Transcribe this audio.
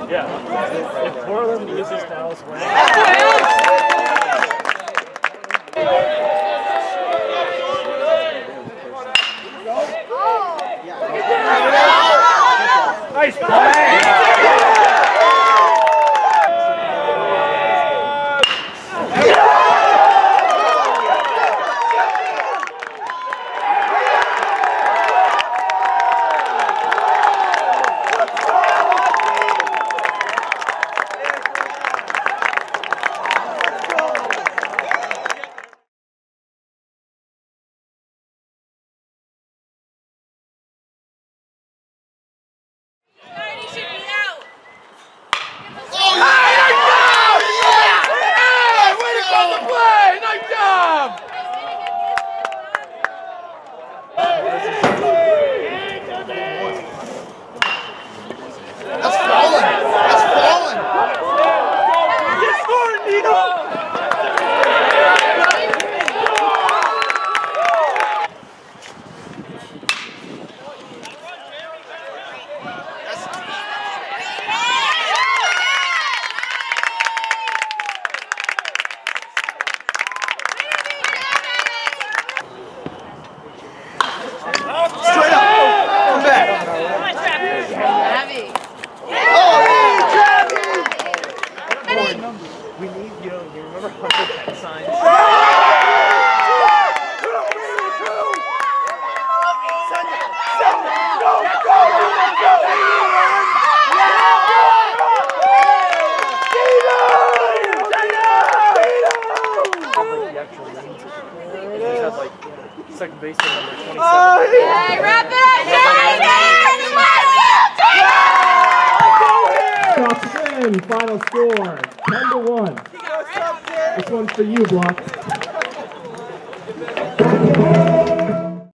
Yeah. If Portland loses, Dallas wins. Nice play! We need, you remember Hunter Pet signs? Second baseman number 27. Hey, wrap it up, Shots in, final score, 10-1. This one's for you, Block.